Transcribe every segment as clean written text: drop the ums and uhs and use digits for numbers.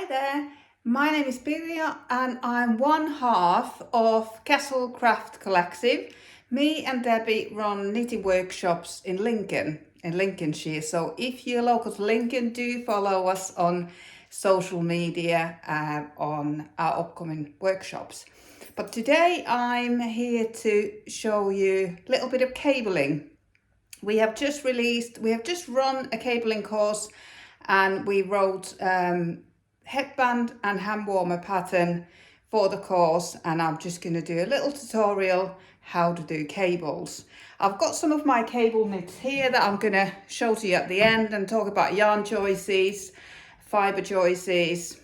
Hi there, my name is Pirja and I'm one half of Castle Craft Collective. Me and Debbie run knitting workshops in Lincolnshire. So if you're local to Lincoln, do follow us on social media on our upcoming workshops. But today I'm here to show you a little bit of cabling. We have just run a cabling course and we wrote headband and hand warmer pattern for the course, and I'm just going to do a little tutorial how to do cables. I've got some of my cable knits here that I'm going to show to you at the end and talk about yarn choices, fibre choices,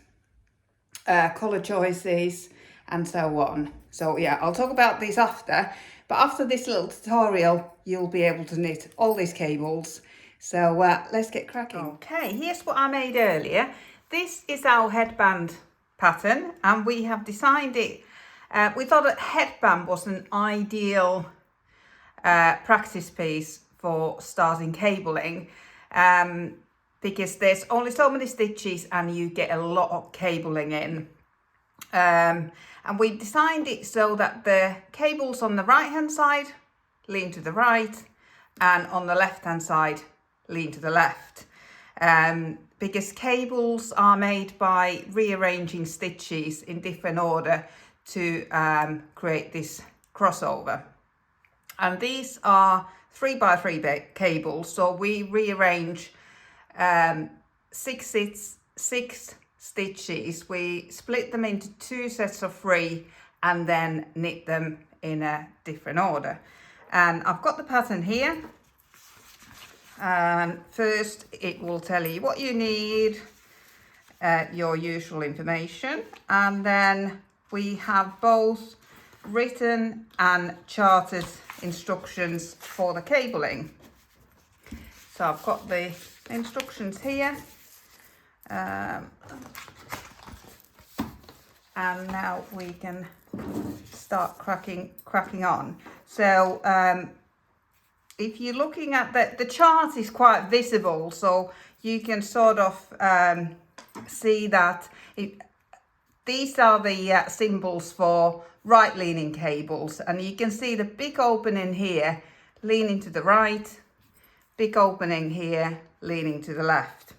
colour choices and so on. So yeah, I'll talk about these after, but after this little tutorial you'll be able to knit all these cables. So let's get cracking. Okay, here's what I made earlier. This is our headband pattern and we have designed it. We thought that headband was an ideal practice piece for starting cabling because there's only so many stitches and you get a lot of cabling in. And we designed it so that the cables on the right hand side lean to the right and on the left hand side lean to the left. Because cables are made by rearranging stitches in different order to create this crossover. And these are 3x3 cables, so we rearrange six stitches. We split them into 2 sets of 3 and then knit them in a different order. And I've got the pattern here. And first it will tell you what you need, your usual information, and then we have both written and charted instructions for the cabling. So I've got the instructions here, and now we can start cracking on. So if you're looking at the chart is quite visible, so you can sort of see that these are the symbols for right leaning cables, and you can see the big opening here leaning to the right, big opening here leaning to the left.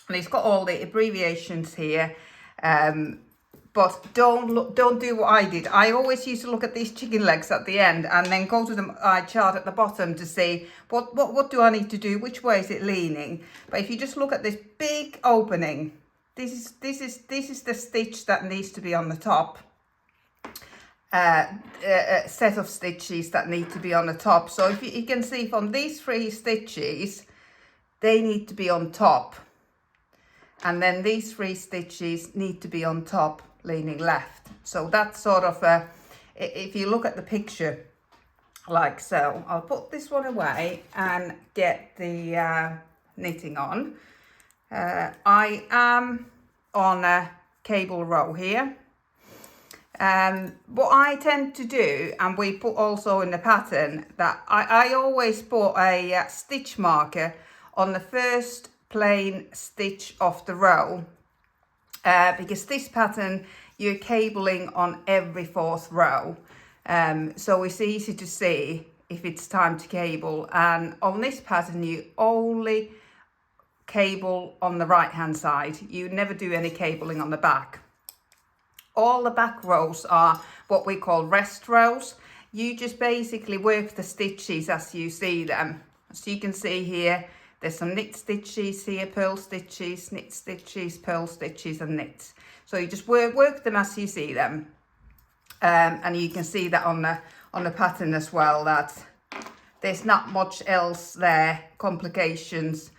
And it's got all the abbreviations here. But don't do what I did. I always used to look at these chicken legs at the end and then go to the chart at the bottom to see what do I need to do, which way is it leaning. But if you just look at this big opening, this is the stitch that needs to be on the top. Set of stitches that need to be on the top. So if you can see from these 3 stitches, they need to be on top. And then these 3 stitches need to be on top, leaning left. So that's sort of if you look at the picture like so. I'll put this one away and get the knitting on. I am on a cable row here. What I tend to do, and we put also in the pattern, that I always put a stitch marker on the first plain stitch of the row, because this pattern you're cabling on every 4th row, so it's easy to see if it's time to cable. And on this pattern you only cable on the right hand side, you never do any cabling on the back. All the back rows are what we call rest rows. You just basically work the stitches as you see them. So you can see here there's some knit stitches here, purl stitches, knit stitches, purl stitches and knits. So you just work them as you see them. And you can see that on the pattern as well, that there's not much else there, complications.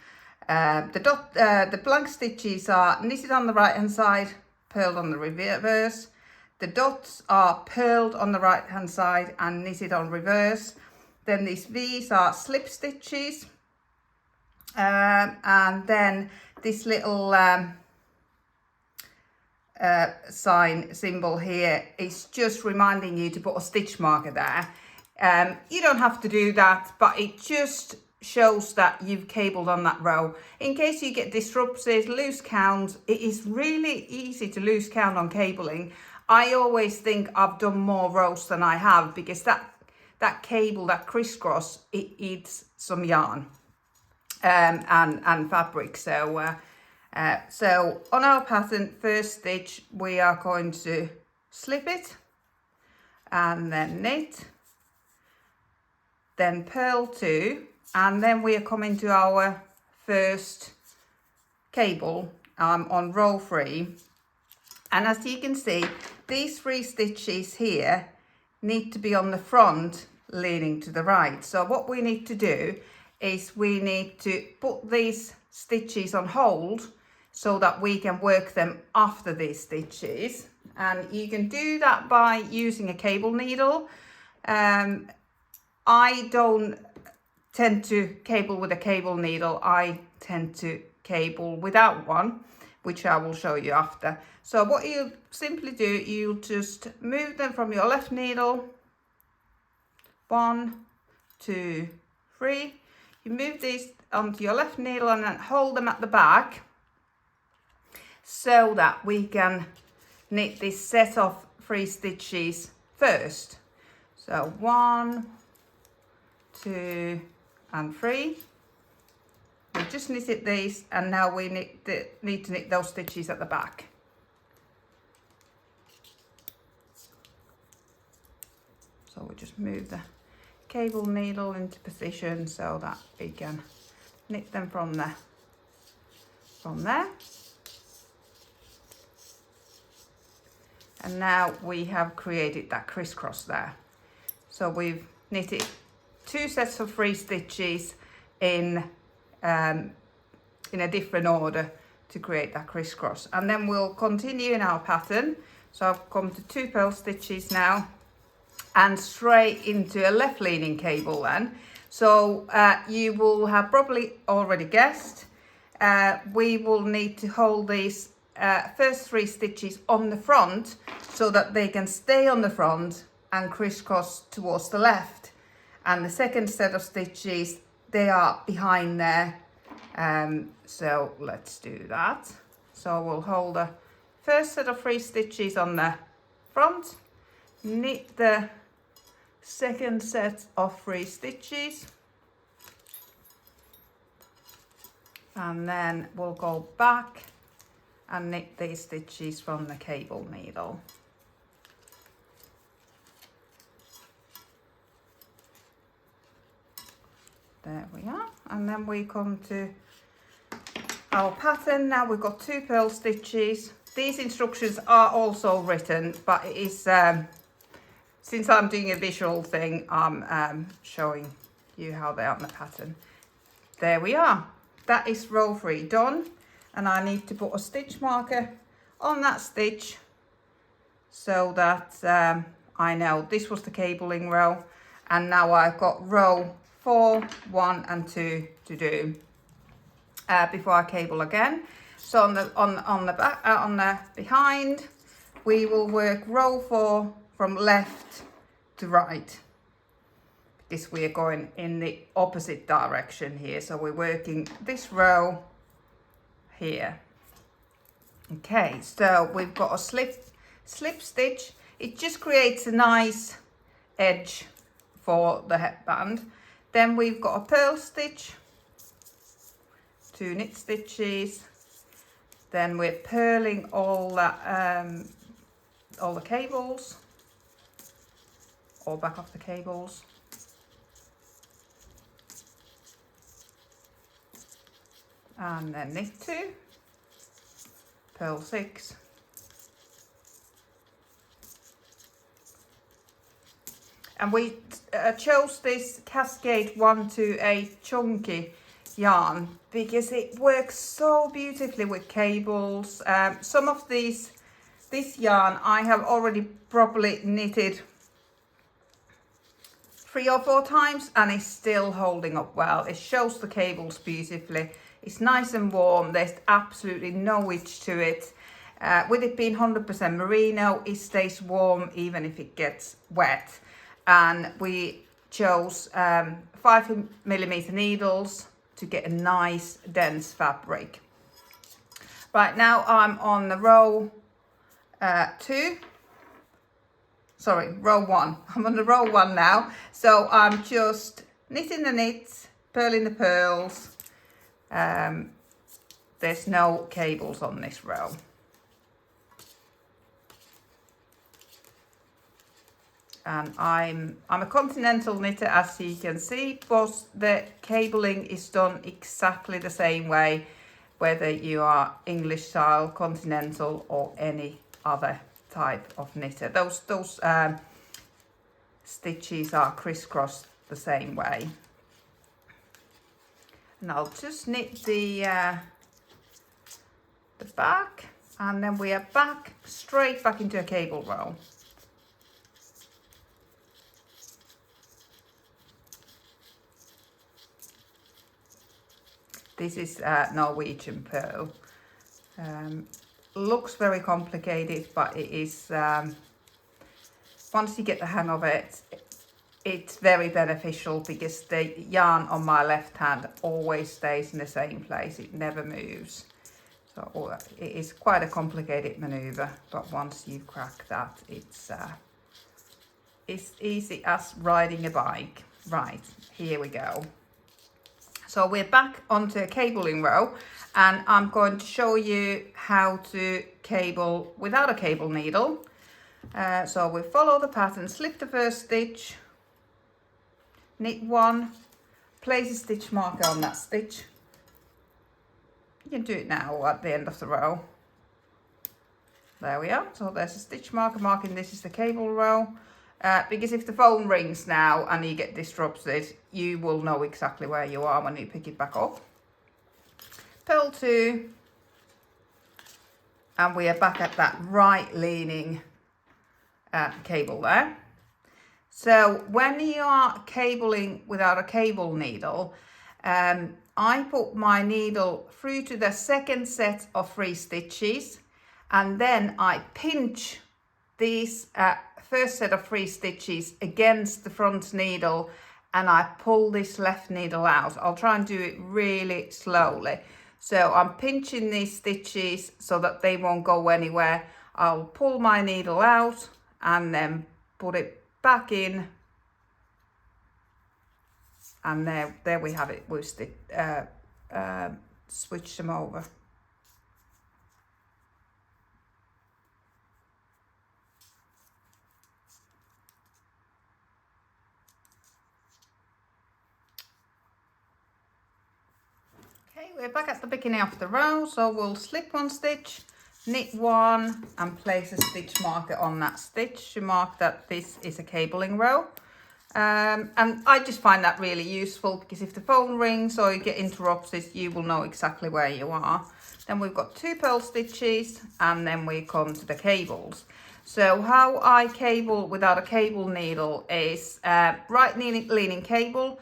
The blank stitches are knitted on the right hand side, purled on the reverse. The dots are purled on the right hand side and knitted on reverse. Then these V's are slip stitches. And then this little symbol here is just reminding you to put a stitch marker there. You don't have to do that, but it just shows that you've cabled on that row. In case you get disrupted, lose count, it is really easy to lose count on cabling. I always think I've done more rows than I have, because that cable, that crisscross, it eats some yarn and fabric. So on our pattern, first stitch, we are going to slip it and then knit, then purl 2, and then we are coming to our first cable on row 3. And as you can see, these 3 stitches here need to be on the front, leaning to the right. So what we need to do is we need to put these stitches on hold so that we can work them after these stitches. And you can do that by using a cable needle. I don't tend to cable with a cable needle. I tend to cable without one, which I will show you after. So what you simply do, you just move them from your left needle, 1, 2, 3. You move these onto your left needle and then hold them at the back so that we can knit this set of 3 stitches first. So 1, 2 and 3. We just knitted these, and now we need to knit those stitches at the back. So we just move the cable needle into position so that we can knit them from there. And now we have created that crisscross there. So we've knitted 2 sets of 3 stitches in a different order to create that crisscross, and then we'll continue in our pattern. So I've come to 2 purl stitches now and straight into a left leaning cable then. So you will have probably already guessed, we will need to hold these first 3 stitches on the front so that they can stay on the front and crisscross towards the left, and the second set of stitches, they are behind there. So let's do that. So we'll hold the first set of 3 stitches on the front, knit the second set of 3 stitches, and then we'll go back and knit these stitches from the cable needle. There we are, and then we come to our pattern. Now we've got 2 purl stitches. These instructions are also written, but it is since I'm doing a visual thing, I'm showing you how they are on the pattern. There we are. That is row 3 done, and I need to put a stitch marker on that stitch so that I know this was the cabling row, and now I've got row 4, 1 and 2 to do before I cable again. So on the back, on the behind, we will work row 4 from left to right, because we are going in the opposite direction here. So we're working this row here. Okay, so we've got a slip stitch. It just creates a nice edge for the headband. Then we've got a purl stitch, 2 knit stitches. Then we're purling all the cables, or back off the cables. And then knit 2, purl 6. And we chose this Cascade 128 chunky yarn because it works so beautifully with cables. Some of this yarn I have already properly knitted 3 or 4 times, and it's still holding up well. It shows the cables beautifully. It's nice and warm. There's absolutely no itch to it. With it being 100% merino, it stays warm even if it gets wet. And we chose 5mm needles to get a nice dense fabric. Right, now I'm on the row 1. I'm on the row 1 now. So I'm just knitting the knits, purling the pearls. There's no cables on this row. And I'm a continental knitter, as you can see, but the cabling is done exactly the same way, whether you are English style, continental, or any other type of knitter. Those stitches are crisscrossed the same way. And I'll just knit the back, and then we are back straight back into a cable row. This is Norwegian pearl. Looks very complicated, but it is, once you get the hang of it, it's very beneficial because the yarn on my left hand always stays in the same place. It never moves. So it is quite a complicated maneuver, but once you crack that, it's easy as riding a bike. Right, here we go. So we're back onto a cabling row, and I'm going to show you how to cable without a cable needle. So we follow the pattern, slip the first stitch, knit 1, place a stitch marker on that stitch. You can do it now at the end of the row. There we are. So there's a stitch marker marking this is the cable row. Because if the phone rings now and you get disrupted, you will know exactly where you are when you pick it back up. Purl 2, and we are back at that right leaning cable there. So when you are cabling without a cable needle, I put my needle through to the second set of 3 stitches, and then I pinch these first set of 3 stitches against the front needle, and I pull this left needle out. I'll try and do it really slowly. So I'm pinching these stitches so that they won't go anywhere. I'll pull my needle out and then put it back in, and there we have it. We've switched them over. Okay, we're back at the beginning of the row, so we'll slip 1 stitch, knit 1, and place a stitch marker on that stitch to mark that this is a cabling row. And I just find that really useful because if the phone rings or you get interrupted, you will know exactly where you are. Then we've got 2 purl stitches, and then we come to the cables. So how I cable without a cable needle is right leaning cable.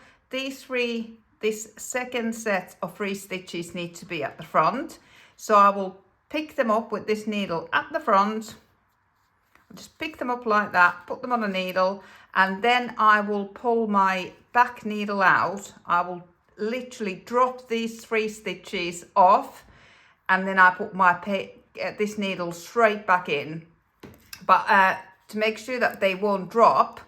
This second set of 3 stitches need to be at the front. So I will pick them up with this needle at the front. I'll just pick them up like that, put them on a needle, and then I will pull my back needle out. I will literally drop these 3 stitches off, and then I put this needle straight back in. But to make sure that they won't drop,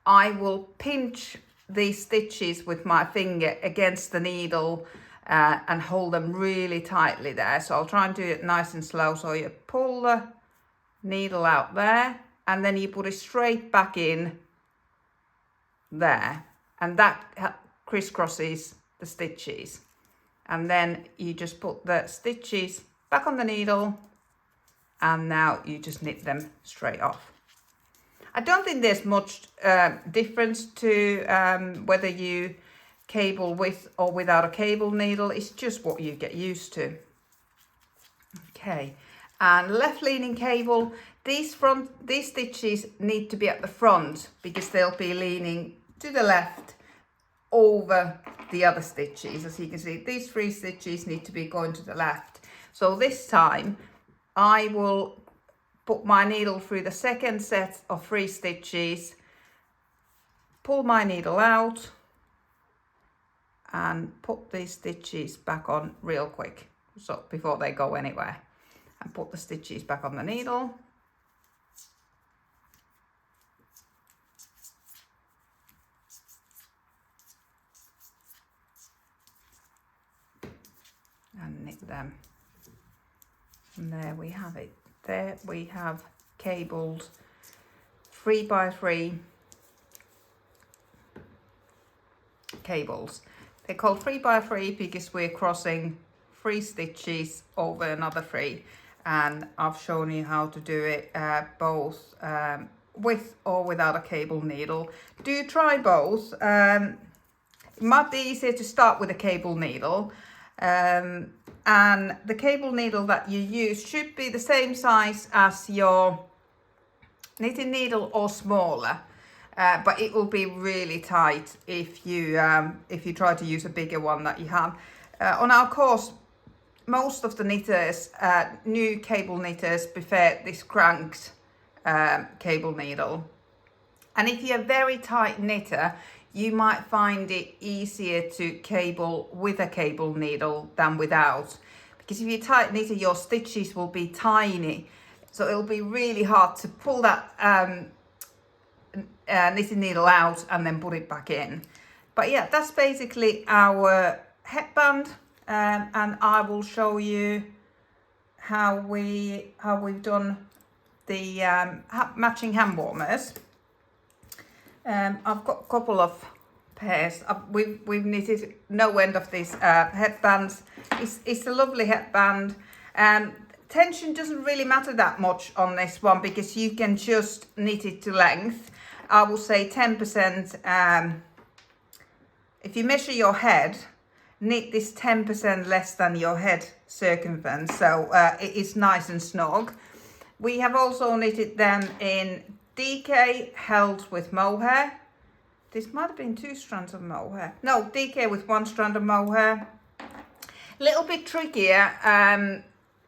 I will pinch these stitches with my finger against the needle and hold them really tightly there. So I'll try and do it nice and slow. So you pull the needle out there, and then you put it straight back in there, and that crisscrosses the stitches. And then you just put the stitches back on the needle, and now you just knit them straight off. I don't think there's much difference to whether you cable with or without a cable needle. It's just what you get used to. Okay, and left leaning cable. These stitches need to be at the front because they'll be leaning to the left over the other stitches. As you can see, these 3 stitches need to be going to the left. So this time I will put my needle through the second set of 3 stitches pull my needle out and put these stitches back on real quick, so before they go anywhere, and put the stitches back on the needle. And knit them. And there we have it. There we have cabled 3x3 cables. They're called 3x3 because we're crossing 3 stitches over another 3, and I've shown you how to do it both with or without a cable needle. Do try both. It might be easier to start with a cable needle, and the cable needle that you use should be the same size as your knitting needle or smaller. But it will be really tight if you try to use a bigger one that you have. On our course, most of the knitters, new cable knitters, prefer this cranked cable needle. And if you're a very tight knitter, you might find it easier to cable with a cable needle than without. Because if you're tight knitter, your stitches will be tiny. So it'll be really hard to pull that knitting needle out and then put it back in. But yeah, that's basically our headband, and I will show you how we've done the matching hand warmers. I've got a couple of pairs. We've knitted no end of these headbands. It's a lovely headband. Tension doesn't really matter that much on this one because you can just knit it to length. I will say 10%. If you measure your head, knit this 10% less than your head circumference, so it is nice and snug. We have also knitted them in DK held with mohair. This might have been 2 strands of mohair. No, DK with 1 strand of mohair. A little bit trickier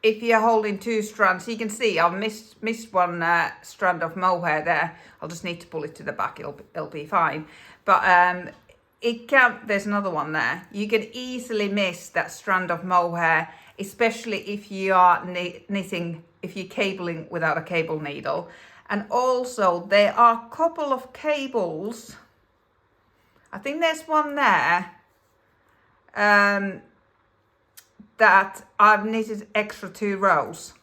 if you're holding 2 strands. You can see I've missed 1 strand of mohair there. I'll just need to pull it to the back, it'll be fine. But there's another one there. You can easily miss that strand of mohair, especially if you are knitting, if you're cabling without a cable needle. And also there are a couple of cables, I think there's one there, that I've knitted extra 2 rows.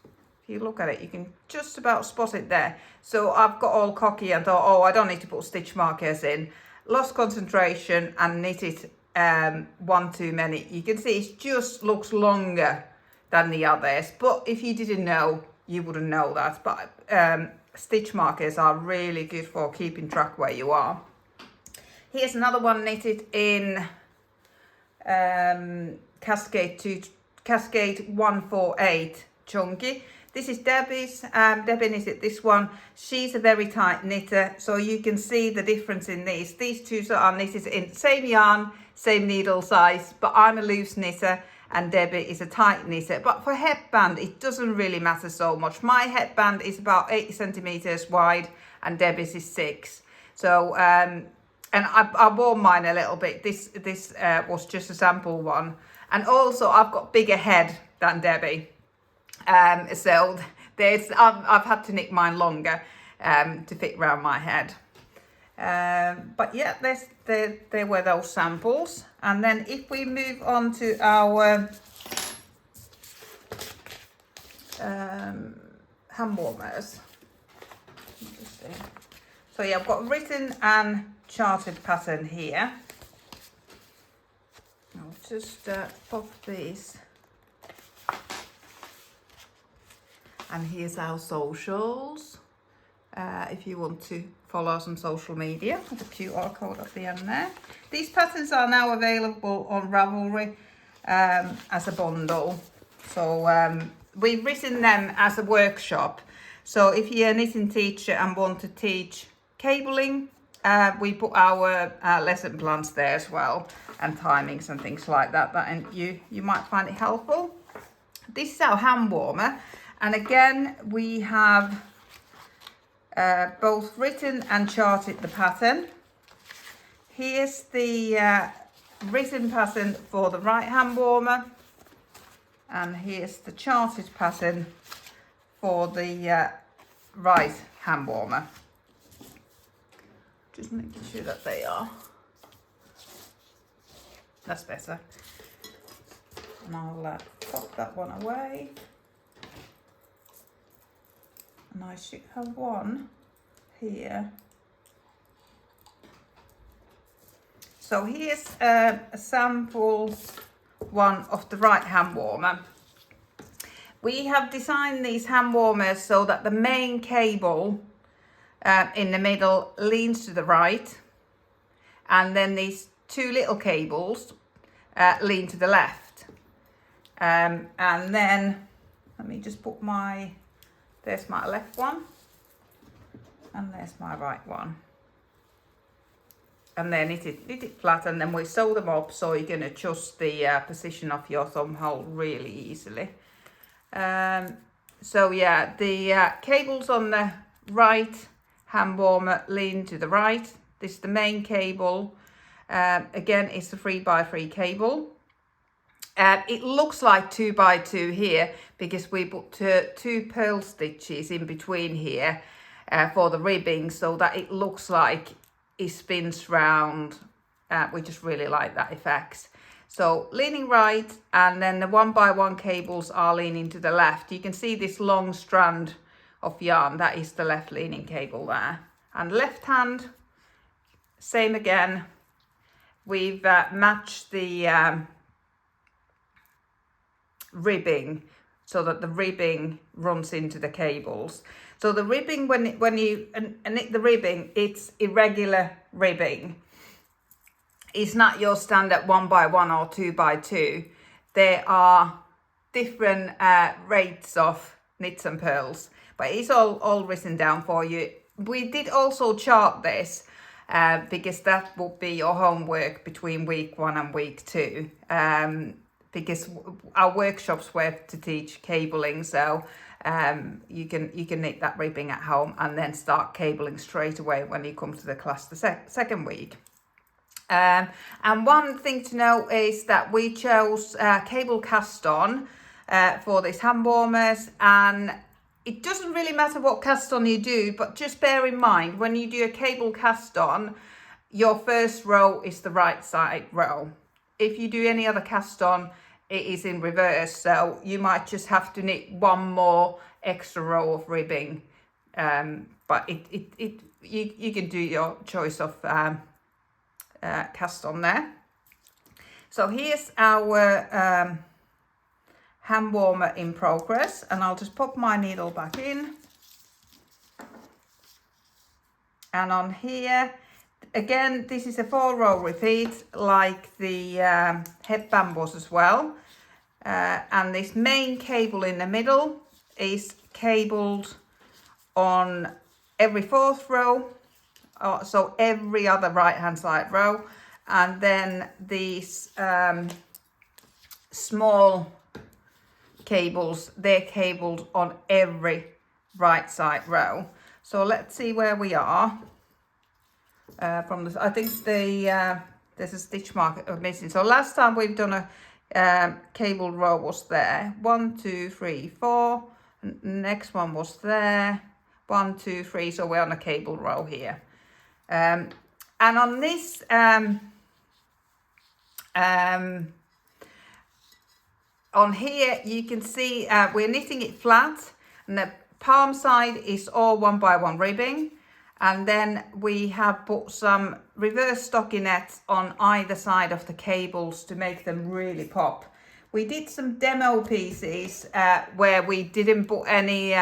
If you look at it, you can just about spot it there. So I've got all cocky and thought, oh, I don't need to put stitch markers in. Lost concentration and knitted 1 too many. You can see it just looks longer than the others, but if you didn't know, you wouldn't know that. But stitch markers are really good for keeping track where you are. Here's another one knitted in Cascade 148 chunky. This is Debbie's. Debbie knitted this one. She's a very tight knitter, so you can see the difference in these. These 2 are knitted in same yarn, same needle size, but I'm a loose knitter and Debbie is a tight knitter. But for headband, it doesn't really matter so much. My headband is about 8 centimeters wide and Debbie's is 6. So, and I wore mine a little bit. This was just a sample one. And also I've got bigger head than Debbie. So I've had to knit mine longer to fit around my head. But yeah, there were those samples. And then if we move on to our hand warmers. So yeah, I've got written and charted pattern here. I'll just pop these. And here's our socials. If you want to follow us on social media, with a QR code at the end there. These patterns are now available on Ravelry as a bundle. So we've written them as a workshop. So if you're a knitting teacher and want to teach cabling, we put our lesson plans there as well, and timings and things like that, and you might find it helpful. This is our hand warmer, and again we have both written and charted the pattern. here's the written pattern for the right hand warmer, and here's the charted pattern for the right hand warmer. Just making sure that they are. That's better. And I'll pop that one away. And I should have one here. So here's a sample one of the right hand warmer. We have designed these hand warmers so that the main cable in the middle leans to the right, and then these two little cables lean to the left. And then let me just put there's my left one, and there's my right one. And then knit it flat, and then we sew them up so you can adjust the position of your thumb hole really easily. So yeah, the cables on the right hand warmer lean to the right. This is the main cable. Again, it's a 3x3 cable. It looks like 2x2 here because we put two purl stitches in between here for the ribbing, so that it looks like it spins round. We just really like that effect. So leaning right, and then the 1x1 cables are leaning to the left. You can see this long strand of yarn, that is the left leaning cable there. And left hand, same again. We've matched the ribbing so that the ribbing runs into the cables. So the ribbing, when you knit the ribbing, it's irregular ribbing. It's not your standard 1x1 or 2x2. There are different rates of knits and purls, but it's all written down for you. We did also chart this because that will be your homework between week 1 and week 2. Because our workshops were to teach cabling, so you can knit that ribbing at home and then start cabling straight away when you come to the class the second week. And one thing to know is that we chose cable cast on for these hand warmers, and it doesn't really matter what cast on you do, but just bear in mind when you do a cable cast on, your first row is the right side row. If you do any other cast on, it is in reverse, so you might just have to knit one more extra row of ribbing, but you can do your choice of cast on there. So here's our hand warmer in progress, and I'll just pop my needle back in. And on here, again, this is a 4-row repeat like the headband was as well. And this main cable in the middle is cabled on every 4th row, so every other right hand side row, and then these small cables, they're cabled on every right side row. So let's see where we are from this. I think there's a stitch mark missing. So last time we've done a cable row was there, 1 2 3 4, next one was there, 1 2 3, so we're on a cable row here. And on this on here you can see we're knitting it flat, and the palm side is all 1x1 ribbing, and then we have put some reverse stockinette on either side of the cables to make them really pop. We did some demo pieces where we didn't put any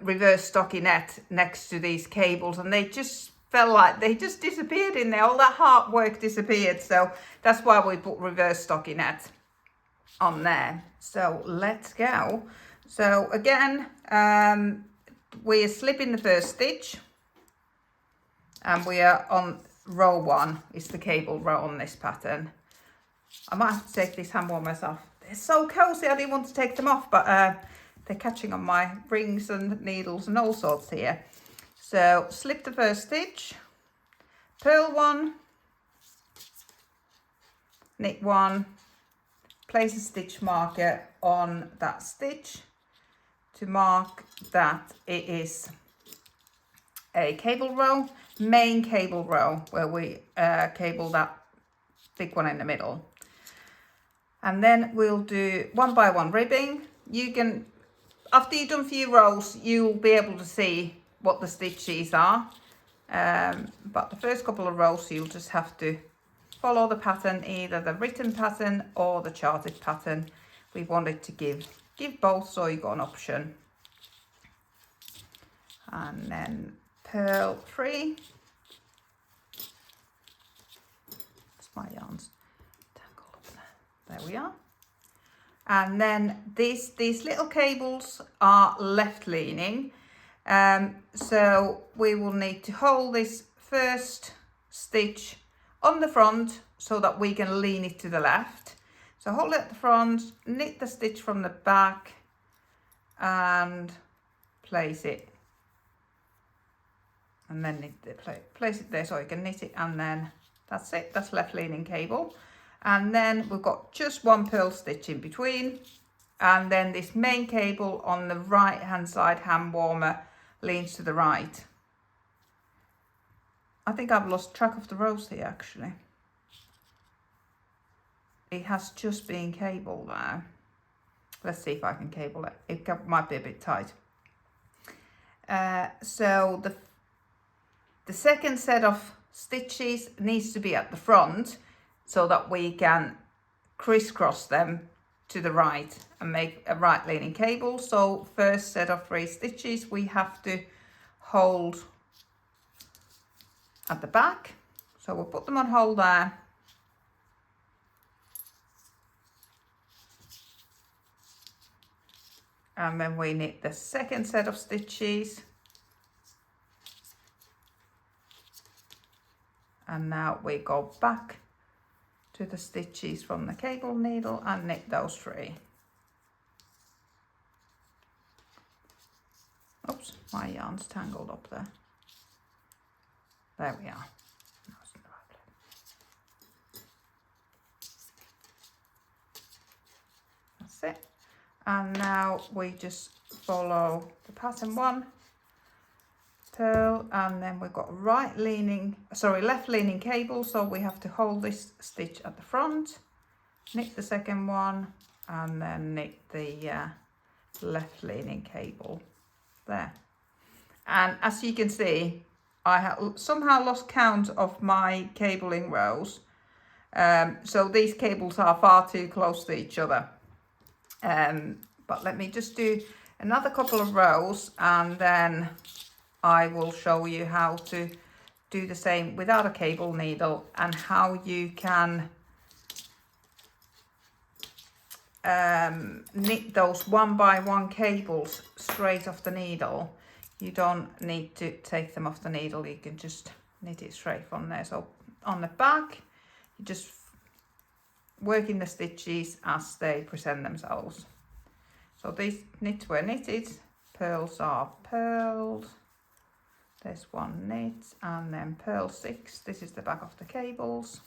reverse stockinette next to these cables, and they just felt like they just disappeared in there. All that hard work disappeared, so that's why we put reverse stockinette on there. So let's go. So again, we're slipping the first stitch, and we are on row 1 is the cable row on this pattern. I might have to take these hand warmers off. They're so cozy, I didn't want to take them off, but they're catching on my rings and needles and all sorts here. So slip the first stitch, purl one, knit one, place a stitch marker on that stitch to mark that it is a cable row, main cable row, where we cable that big one in the middle. And then we'll do 1 by 1 ribbing. You can, after you've done a few rows, you'll be able to see what the stitches are. But the first couple of rows, you'll just have to follow the pattern, either the written pattern or the charted pattern. We wanted to give both, so you got an option. And then purl 3. My yarns tangled up there. There we are. And then these little cables are left leaning. So we will need to hold this first stitch on the front so that we can lean it to the left. So hold it at the front, knit the stitch from the back and place it. And then knit it, place it there so you can knit it, and then that's it, that's left leaning cable. And then we've got just one purl stitch in between, and then this main cable on the right hand side hand warmer leans to the right. I think I've lost track of the rows here actually. It has just been cabled now. Let's see if I can cable it. It might be a bit tight. So the second set of stitches needs to be at the front so that we can crisscross them to the right and make a right leaning cable. So first set of 3 stitches we have to hold at the back. So we'll put them on hold there. And then we knit the second set of stitches. And now we go back to the stitches from the cable needle and knit those 3. Oops, my yarn's tangled up there. There we are. That's it. And now we just follow the pattern 1. Purl, and then we've got left leaning cable, so we have to hold this stitch at the front, knit the second one, and then knit the left leaning cable there. And as you can see, I have somehow lost count of my cabling rows, so these cables are far too close to each other. But let me just do another couple of rows, and then I will show you how to do the same without a cable needle, and how you can knit those 1 by 1 cables straight off the needle. You don't need to take them off the needle, you can just knit it straight from there. So on the back, you just work in the stitches as they present themselves. So these knits were knitted, purls are purled. There's 1 knit, and then purl 6. This is the back of the cables.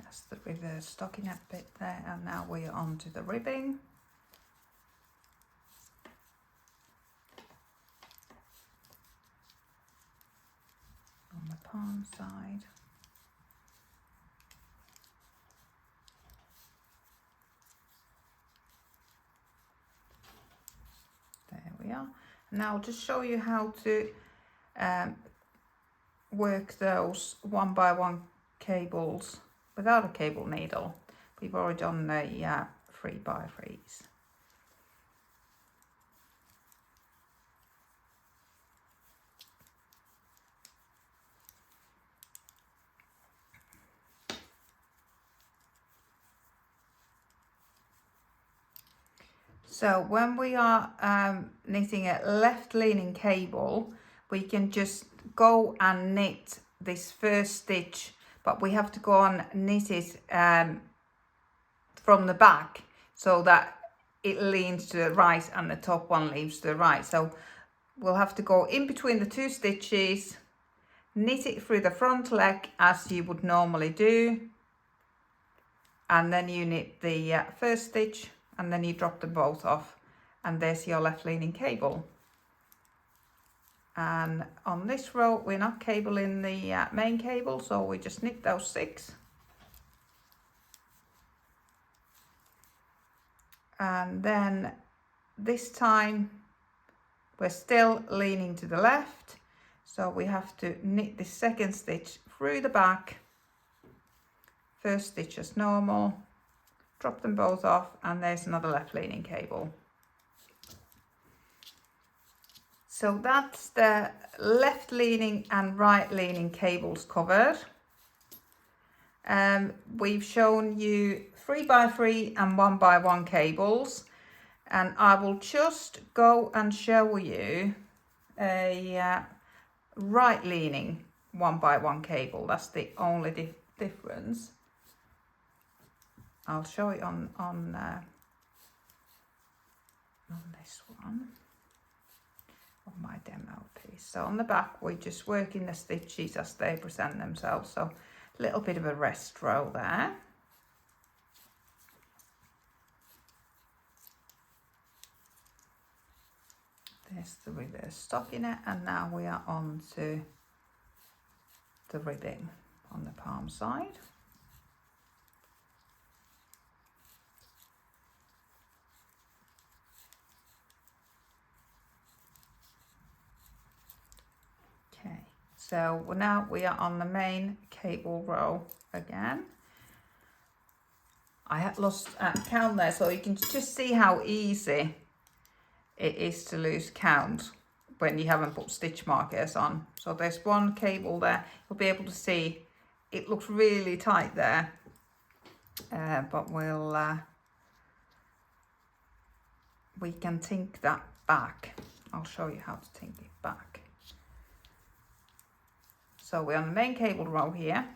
That's the reverse stockinette bit there, and now we're on to the ribbing. On the palm side. There we are. Now I'll just show you how to work those 1 by 1 cables without a cable needle. We've already done the 3 by 3s. So when we are knitting a left leaning cable, we can just go and knit this first stitch, but we have to go and knit it from the back so that it leans to the right and the top one leans to the right. So we'll have to go in between the two stitches, knit it through the front leg as you would normally do, and then you knit the first stitch and then you drop them both off, and there's your left leaning cable. And on this row we're not cabling the main cable, so we just knit those 6. And then this time we're still leaning to the left, so we have to knit the second stitch through the back, first stitch as normal, drop them both off, and there's another left leaning cable. So that's the left leaning and right leaning cables covered. We've shown you 3x3 and 1x1 cables, and I will just go and show you a right leaning 1x1 cable. That's the only difference. I'll show it on this one, on my demo piece. So on the back we're just working the stitches as they present themselves, so a little bit of a rest row there. There's the reverse stockinette, and now we are on to the ribbing on the palm side. Okay, so now we are on the main cable row again. I had lost count there, so you can just see how easy it is to lose count when you haven't put stitch markers on. So there's one cable there, you'll be able to see it looks really tight there, but we can tink that back. I'll show you how to tink it back. So we're on the main cable row here.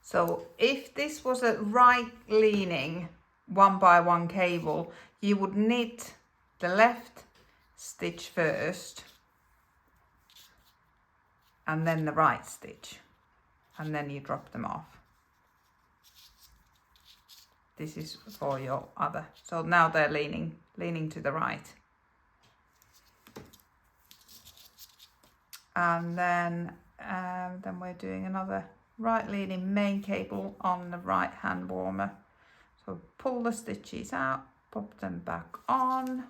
So if this was a right leaning 1x1 cable, you would knit the left stitch first and then the right stitch, and then you drop them off. This is for your other. So now they're leaning to the right. And then we're doing another right leaning main cable on the right hand warmer. So pull the stitches out, pop them back on.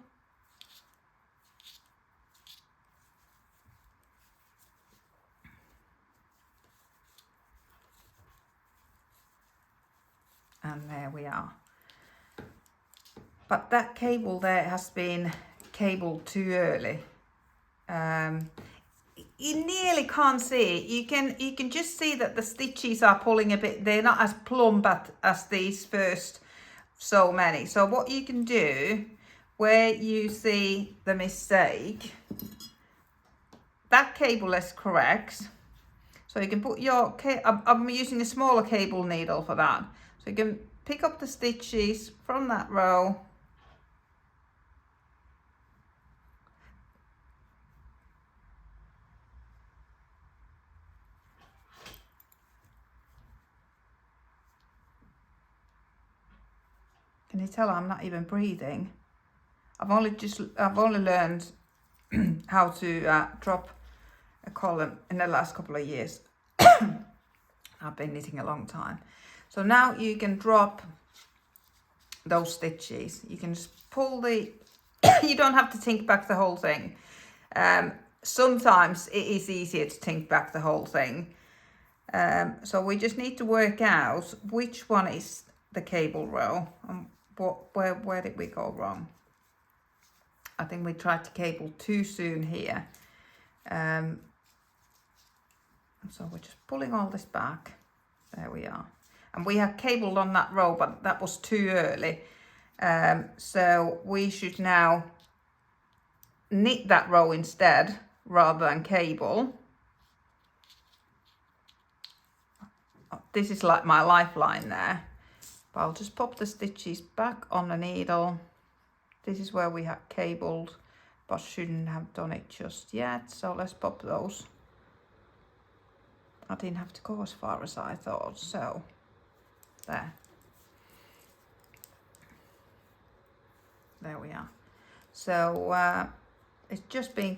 And there we are. But that cable there has been cabled too early. You nearly can't see it. You can just see that the stitches are pulling a bit. They're not as plump as these first so many. So what you can do, where you see the mistake, that cable is correct. So you can put your, I'm using a smaller cable needle for that. So you can pick up the stitches from that row. Can you tell I'm not even breathing? I've only learned how to drop a column in the last couple of years. I've been knitting a long time. So now you can drop those stitches. You can just pull the, you don't have to tink back the whole thing. Sometimes it is easier to tink back the whole thing. So we just need to work out which one is the cable row and where did we go wrong. I think we tried to cable too soon here. So we're just pulling all this back. There we are. And we have cabled on that row, but that was too early. So we should now knit that row instead, rather than cable. This is like my lifeline there. But I'll just pop the stitches back on the needle. This is where we have cabled, but shouldn't have done it just yet. So let's pop those. I didn't have to go as far as I thought, so there. There we are. So it's just been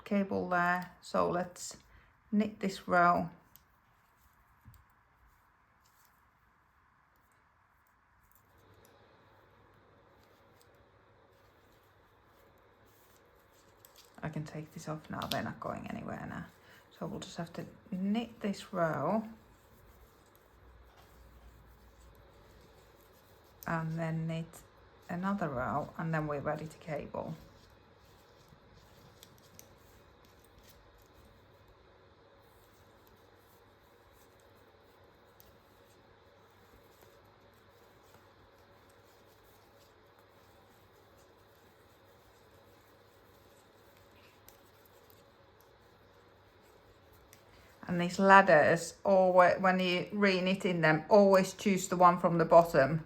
cable there. So let's knit this row. I can take this off now, they're not going anywhere now. So we'll just have to knit this row. And then knit another row, and then we're ready to cable. And these ladders, always, when you're re-knitting them, always choose the one from the bottom.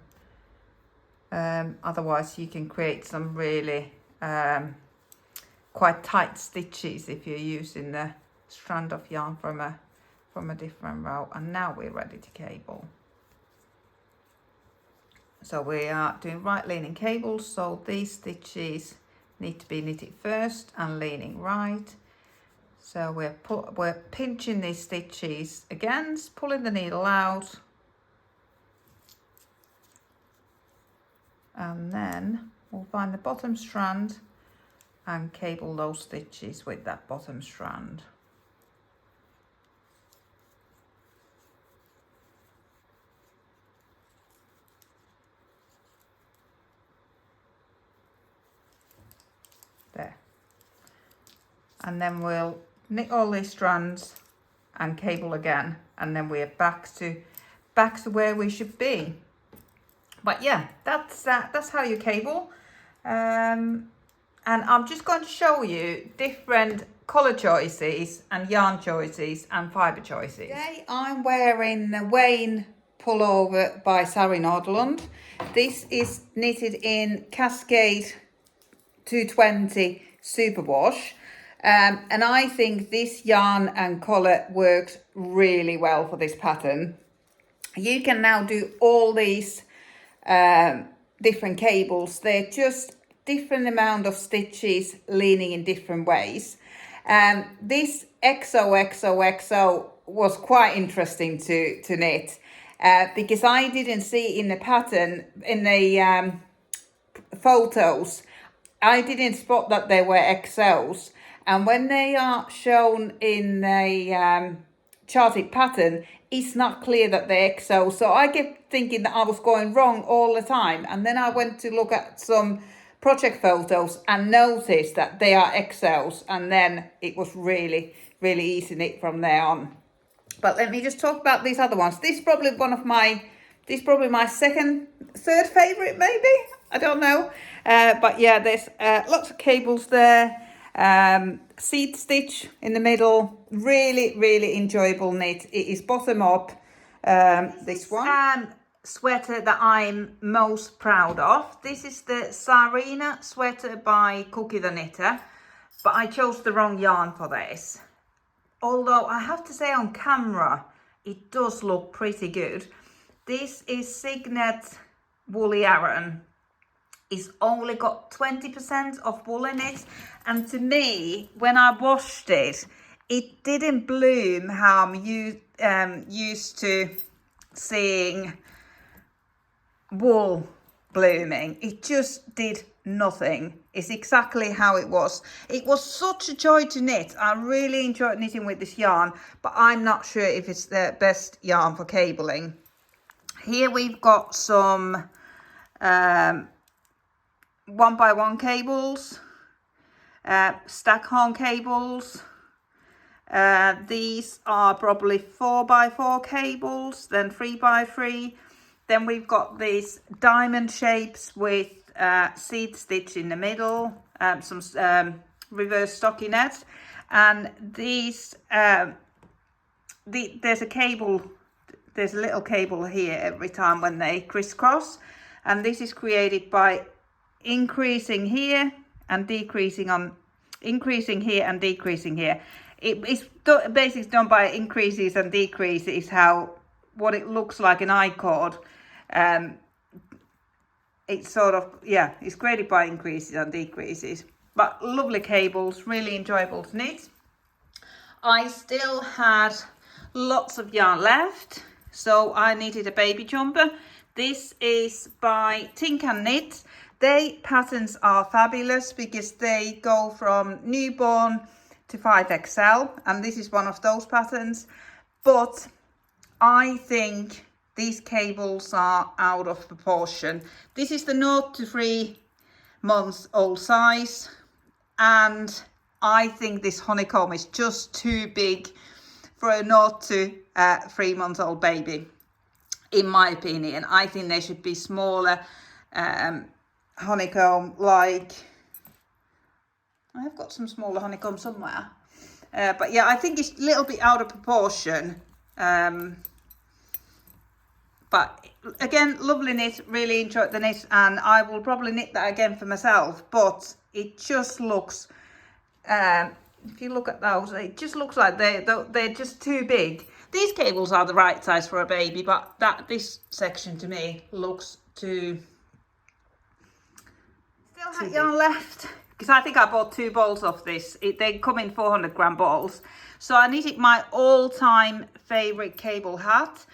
Otherwise you can create some really quite tight stitches if you're using the strand of yarn from a different row. And now we're ready to cable. So we are doing right leaning cables, so these stitches need to be knitted first and leaning right. So we're pinching these stitches against, pulling the needle out, and then we'll find the bottom strand and cable those stitches with that bottom strand. There. And then we'll knit all these strands and cable again, and then we're back to where we should be. But yeah, that's how you cable. And I'm just going to show you different colour choices and yarn choices and fibre choices. Today I'm wearing the Wayne pullover by Sari Nordlund. This is knitted in Cascade 220 Superwash. And I think this yarn and colour works really well for this pattern. You can now do all these different cables. They're just different amount of stitches leaning in different ways. This XOXOXO was quite interesting to knit because I didn't see in the pattern, in the photos, I didn't spot that they were XOs. And when they are shown in a charted pattern, it's not clear that they're XO. So I kept thinking that I was going wrong all the time. And then I went to look at some project photos and noticed that they are XOs. And then it was really, really easy to knit from there on. But let me just talk about these other ones. This is probably my third favourite maybe. I don't know. But yeah, there's lots of cables there. Seed stitch in the middle, really enjoyable knit. It is bottom up. This one sweater that I'm most proud of. This is the Sarina sweater by Cookie the Knitter, but I chose the wrong yarn for this. Although I have to say on camera it does look pretty good. This is Signet Woolly Aran. It's only got 20% of wool in it, and to me, when I washed it, it didn't bloom how I'm used to seeing wool blooming. It just did nothing. It's exactly how it was. It was such a joy to knit. I really enjoyed knitting with this yarn, but I'm not sure if it's the best yarn for cabling. Here we've got some 1x1 cables, stack horn cables, These are probably 4x4 cables, then 3x3. Then we've got these diamond shapes with seed stitch in the middle, some reverse stockinette, and these there's a cable. There's a little cable here every time when they crisscross, and this is created by increasing here and decreasing on, increasing here and decreasing here. It's basically done by increases and decreases, what it looks like an I-cord. It's sort of, yeah, it's created by increases and decreases. But lovely cables, really enjoyable to knit. I still had lots of yarn left, so I knitted a baby jumper. This is by Tink and Knit. They patterns are fabulous because they go from newborn to 5XL, and this is one of those patterns. But I think these cables are out of proportion. This is the 0 to 3 months old size, and I think this honeycomb is just too big for a 0 to 3 months old baby, in my opinion. I think they should be smaller honeycomb, like I've got some smaller honeycomb somewhere, but yeah, I think it's a little bit out of proportion. But again, lovely knit, really enjoyed the knit, and I will probably knit that again for myself. But it just looks, if you look at those, it just looks like they're just too big. These cables are the right size for a baby, but this section to me looks too. Still had yarn left, because I think I bought 2 balls of this. They come in 400-gram balls. So I knitted my all-time favourite cable hat.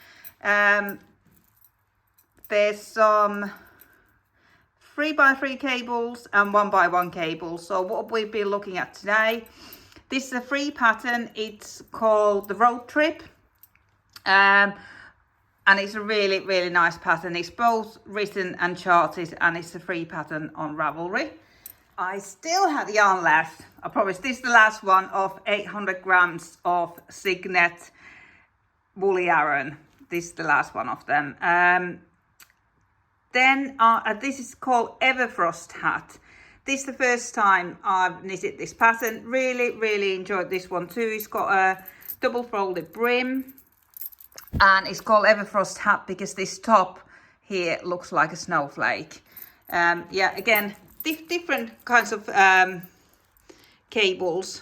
There's some 3x3 cables and 1x1 cables. So what we'll be looking at today, this is a free pattern. It's called the Road Trip. And it's a really, really nice pattern. It's both written and charted, and it's a free pattern on Ravelry. I still had yarn left. I promise this is the last one of 800 grams of Signet woolly yarn. This is the last one of them. Then this is called Everfrost hat. This is the first time I've knitted this pattern. Really, really enjoyed this one too. It's got a double folded brim, and it's called Everfrost hat because this top here looks like a snowflake. Yeah, again, different kinds of cables,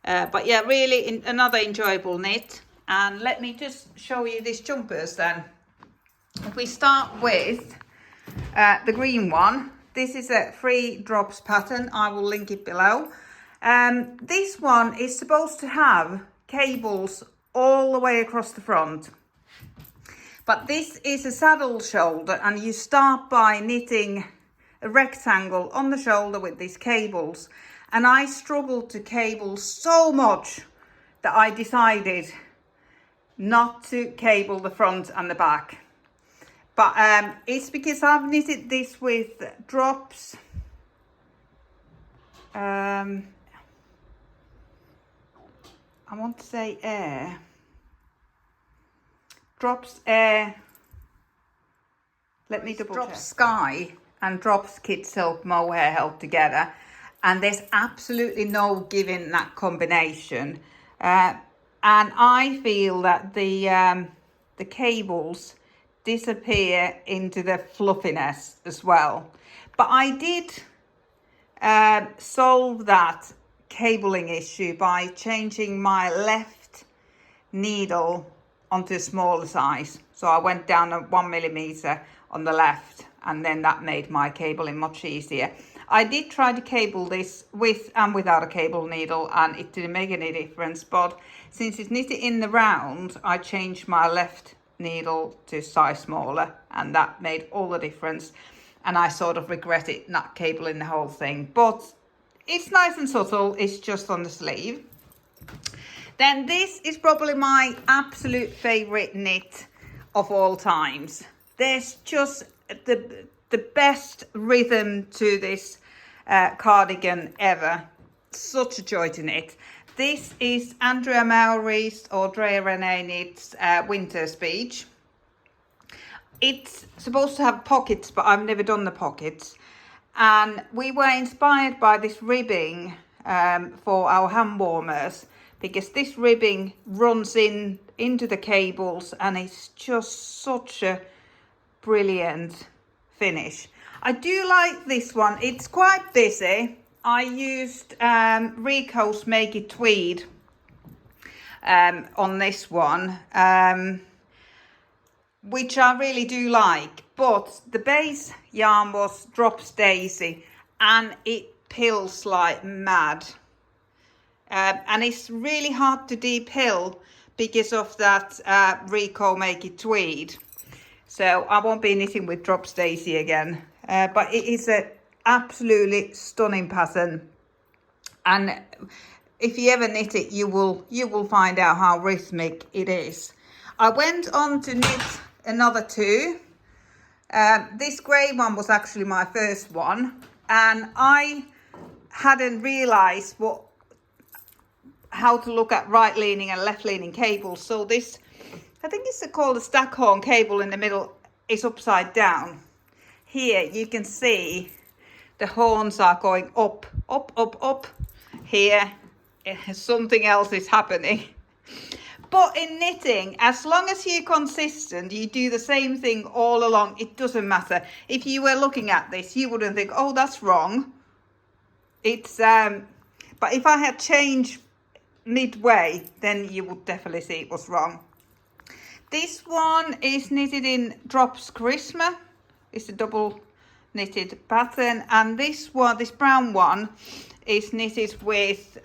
but yeah, really another enjoyable knit. And let me just show you these jumpers then. If we start with the green one, this is a 3 drops pattern. I will link it below. This one is supposed to have cables all the way across the front, but this is a saddle shoulder, and you start by knitting a rectangle on the shoulder with these cables. And I struggled to cable so much that I decided not to cable the front and the back. But it's because I've knitted this with drops. I want to say air. Drops air. Let me double check. Drops Sky and drops Kid Silk Mohair held together. And there's absolutely no giving that combination. And I feel that the cables disappear into the fluffiness as well. But I did solve that cabling issue by changing my left needle onto a smaller size. So I went down 1 millimeter on the left, and then that made my cabling much easier. I did try to cable this with and without a cable needle, and it didn't make any difference. But since it's knitted in the round, I changed my left needle to size smaller, and that made all the difference. And I sort of regretted not cabling the whole thing, but it's nice and subtle. It's just on the sleeve. Then this is probably my absolute favorite knit of all times. There's just the best rhythm to this cardigan ever. Such a joy to knit. This is Andrea Mowry's or Drea Renee Knits Winter Speech. It's supposed to have pockets, but I've never done the pockets. And we were inspired by this ribbing for our hand warmers, because this ribbing runs into the cables and it's just such a brilliant finish. I do like this one. It's quite busy. I used Rico's Make It Tweed on this one, which I really do like, but the base yarn was Drops Daisy and it pills like mad, and it's really hard to depill because of that Rico Make It Tweed. So I won't be knitting with Drops Daisy again, but it is a absolutely stunning pattern, and if you ever knit it, you will find out how rhythmic it is. I went on to knit another two. This grey one was actually my first one, and I hadn't realized how to look at right leaning and left leaning cables. So this, I think it's called a stack horn cable in the middle, is upside down. Here you can see the horns are going up, up, up, up. Here, something else is happening. But in knitting, as long as you're consistent, you do the same thing all along, it doesn't matter. If you were looking at this, you wouldn't think, oh, that's wrong. It's, but if I had changed midway, then you would definitely see it was wrong. This one is knitted in Drops Charisma. It's a double knitted pattern, and this one, this brown one, is knitted with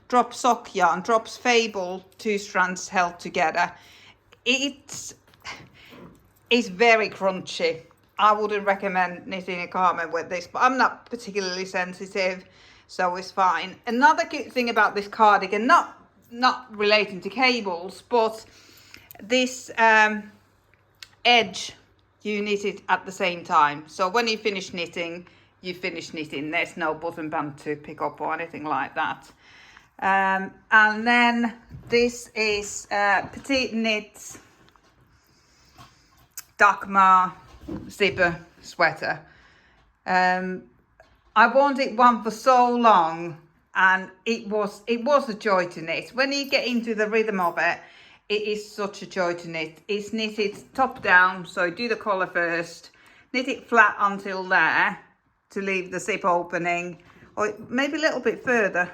Drops Sock yarn, Drops Fable, 2 strands held together. It's very crunchy. I wouldn't recommend knitting a garment with this, but I'm not particularly sensitive, so it's fine. Another good thing about this cardigan, not relating to cables, but this edge, you knit it at the same time. So when you finish knitting, you finish knitting. There's no button band to pick up or anything like that. And then this is Petite Knits Dagmar zipper sweater. I wanted one for so long, and it was a joy to knit. When you get into the rhythm of it, it is such a joy to knit. It's knitted top down, so do the collar first, knit it flat until there to leave the zip opening, or maybe a little bit further.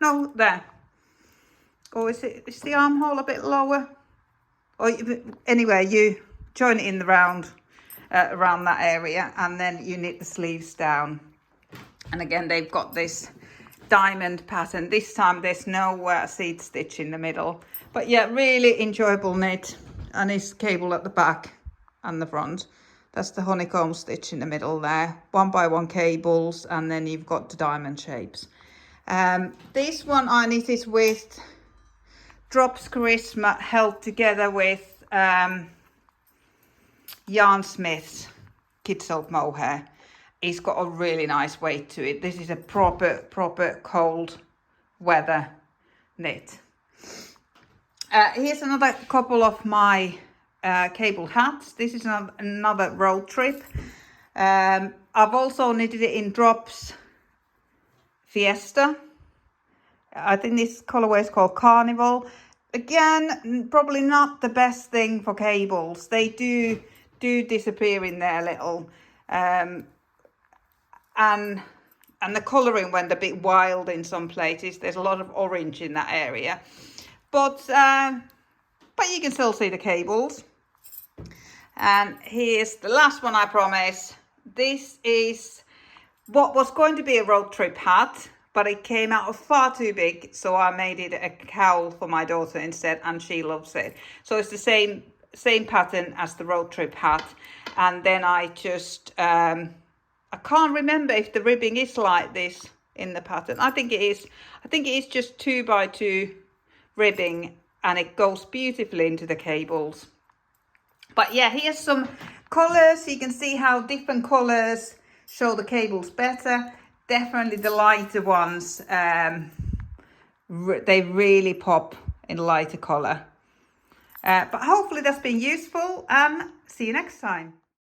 No, there. Or is the armhole a bit lower? Or anyway, you join it in the round around that area, and then you knit the sleeves down. And again, they've got this diamond pattern. This time there's no seed stitch in the middle, but yeah, really enjoyable knit. And it's cable at the back and the front. That's the honeycomb stitch in the middle there, 1x1 cables, and then you've got the diamond shapes. This one I knitted with Drops Charisma held together with Yarn Smith's Kid Soap Mohair. It's got a really nice weight to it. This is a proper cold weather knit. Here's another couple of my cable hats. This is another road trip. I've also knitted it in Drops Fiesta. I think this colorway is called Carnival. Again, probably not the best thing for cables. They do disappear in there a little. And the colouring went a bit wild in some places. There's a lot of orange in that area. But you can still see the cables. And here's the last one, I promise. This is what was going to be a road trip hat, but it came out far too big, so I made it a cowl for my daughter instead, and she loves it. So it's the same pattern as the road trip hat. And then I just I can't remember if the ribbing is like this in the pattern. I think it is. I think it is just 2x2 ribbing, and it goes beautifully into the cables. But yeah, here's some colours. You can see how different colours show the cables better. Definitely the lighter ones they really pop in lighter colour. But hopefully that's been useful, and see you next time.